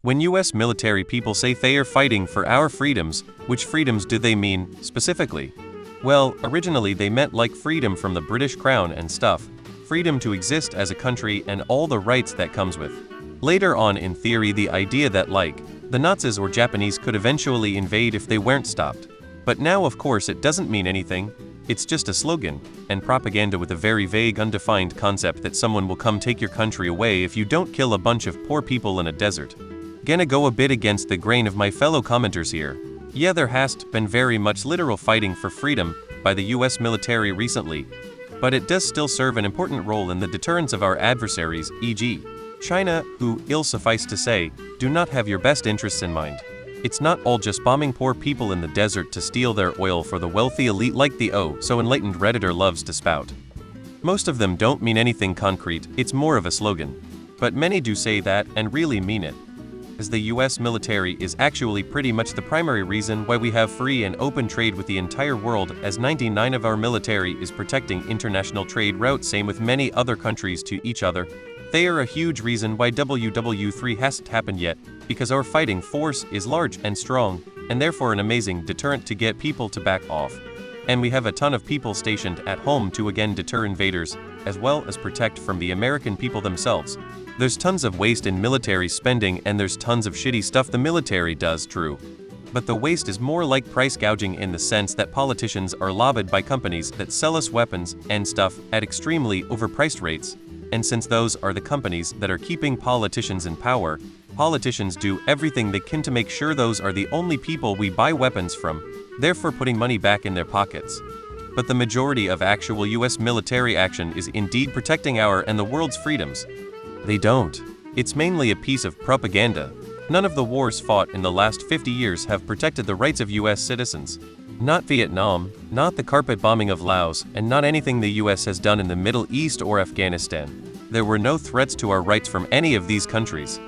When US military people say they are fighting for our freedoms, which freedoms do they mean, specifically? Well, originally they meant like freedom from the British Crown and stuff, freedom to exist as a country and all the rights that comes with. Later on in theory the idea that like, the Nazis or Japanese could eventually invade if they weren't stopped. But now of course it doesn't mean anything, it's just a slogan, and propaganda with a very vague undefined concept that someone will come take your country away if you don't kill a bunch of poor people in a desert. Gonna go a bit against the grain of my fellow commenters here. Yeah, there has been very much literal fighting for freedom by the US military recently, but it does still serve an important role in the deterrence of our adversaries, e.g. China, who, ill suffice to say, do not have your best interests in mind. It's not all just bombing poor people in the desert to steal their oil for the wealthy elite like the so enlightened Redditor loves to spout. Most of them don't mean anything concrete, it's more of a slogan. But many do say that and really mean it, as the US military is actually pretty much the primary reason why we have free and open trade with the entire world, as 99% of our military is protecting international trade routes, same with many other countries to each other. They are a huge reason why WW3 hasn't happened yet, because our fighting force is large and strong, and therefore an amazing deterrent to get people to back off. And we have a ton of people stationed at home to again deter invaders, as well as protect from the American people themselves. There's tons of waste in military spending and there's tons of shitty stuff the military does, true. But the waste is more like price gouging in the sense that politicians are lobbied by companies that sell us weapons and stuff at extremely overpriced rates. And since those are the companies that are keeping politicians in power, politicians do everything they can to make sure those are the only people we buy weapons from, therefore putting money back in their pockets. But the majority of actual US military action is indeed protecting our and the world's freedoms. They don't. It's mainly a piece of propaganda. None of the wars fought in the last 50 years have protected the rights of US citizens. Not Vietnam, not the carpet bombing of Laos, and not anything the US has done in the Middle East or Afghanistan. There were no threats to our rights from any of these countries.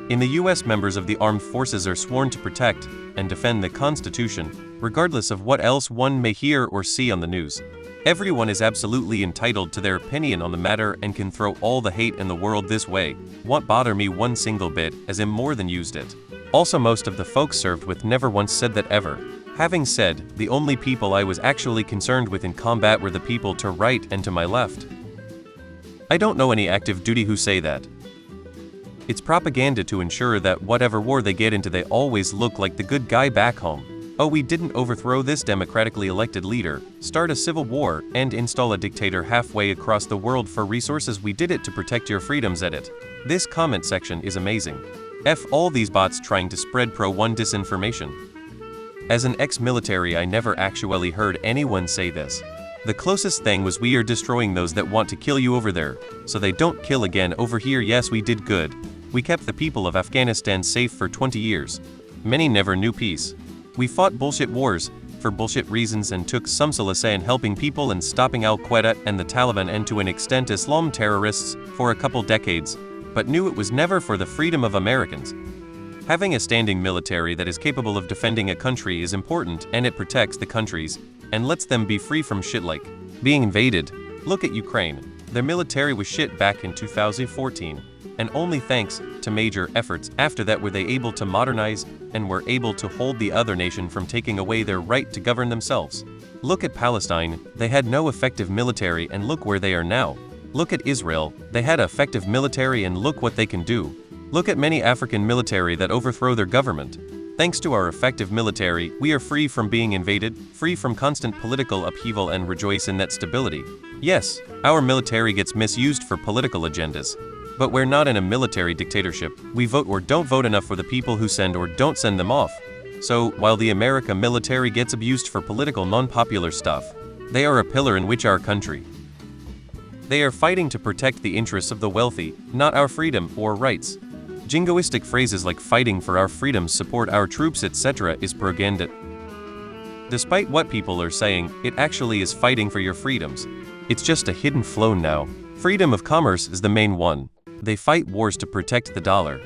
In the US, members of the armed forces are sworn to protect and defend the Constitution, regardless of what else one may hear or see on the news. Everyone is absolutely entitled to their opinion on the matter and can throw all the hate in the world this way. Won't bother me one single bit, as I'm more than used it. Also, most of the folks served with never once said that ever. Having said, the only people I was actually concerned with in combat were the people to right and to my left. I don't know any active duty who say that. It's propaganda to ensure that whatever war they get into they always look like the good guy back home. Oh, we didn't overthrow this democratically elected leader, start a civil war, and install a dictator halfway across the world for resources. We did it to protect your freedoms. Edit. This comment section is amazing. F all these bots trying to spread pro-1 disinformation. As an ex-military, I never actually heard anyone say this. The closest thing was we are destroying those that want to kill you over there, so they don't kill again over here. Yes, we did good. We kept the people of Afghanistan safe for 20 years. Many never knew peace. We fought bullshit wars for bullshit reasons and took some solace in helping people and stopping Al-Qaeda and the Taliban and to an extent Islam terrorists for a couple decades, but knew it was never for the freedom of Americans. Having a standing military that is capable of defending a country is important, and it protects the countries and lets them be free from shit like being invaded. Look at Ukraine. Their military was shit back in 2014. And only thanks to major efforts after that were they able to modernize and were able to hold the other nation from taking away their right to govern themselves. Look at Palestine, they had no effective military and look where they are now. Look at Israel, they had effective military and look what they can do. Look at many African military that overthrow their government. Thanks to our effective military, we are free from being invaded, free from constant political upheaval and rejoice in that stability. Yes, our military gets misused for political agendas. But we're not in a military dictatorship. We vote or don't vote enough for the people who send or don't send them off. So, while the America military gets abused for political non-popular stuff, they are a pillar in which our country. They are fighting to protect the interests of the wealthy, not our freedom or rights. Jingoistic phrases like fighting for our freedoms, support our troops, etc. is propaganda. Despite what people are saying, it actually is fighting for your freedoms. It's just a hidden flow now. Freedom of commerce is the main one. They fight wars to protect the dollar.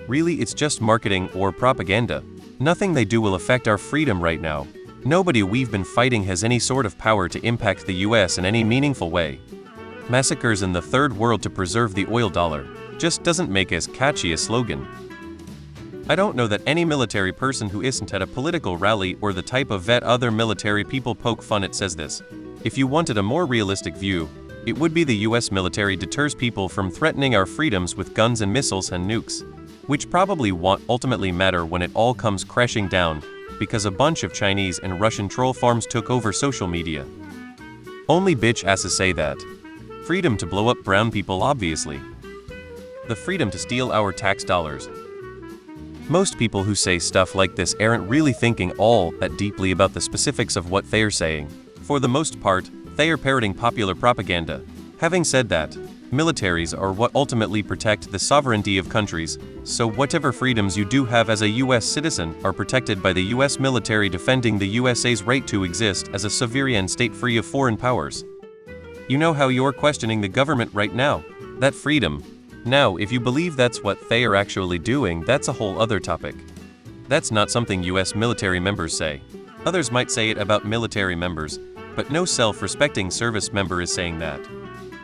Really, it's just marketing or propaganda. Nothing they do will affect our freedom right now. Nobody we've been fighting has any sort of power to impact the US in any meaningful way. Massacres in the third world to preserve the oil dollar. just doesn't make as catchy a slogan. I don't know that any military person who isn't at a political rally or the type of vet other military people poke fun at says this. If you wanted a more realistic view, it would be the US military deters people from threatening our freedoms with guns and missiles and nukes, which probably won't ultimately matter when it all comes crashing down, because a bunch of Chinese and Russian troll farms took over social media. Only bitch asses say that. Freedom to blow up brown people, obviously. The freedom to steal our tax dollars. Most people who say stuff like this aren't really thinking all that deeply about the specifics of what they're saying. For the most part, they are parroting popular propaganda. Having said that, militaries are what ultimately protect the sovereignty of countries, so whatever freedoms you do have as a US citizen are protected by the US military defending the USA's right to exist as a sovereign state free of foreign powers. You know how you're questioning the government right now? That freedom. Now, if you believe that's what they are actually doing, that's a whole other topic. That's not something US military members say. Others might say it about military members, but no self-respecting service member is saying that.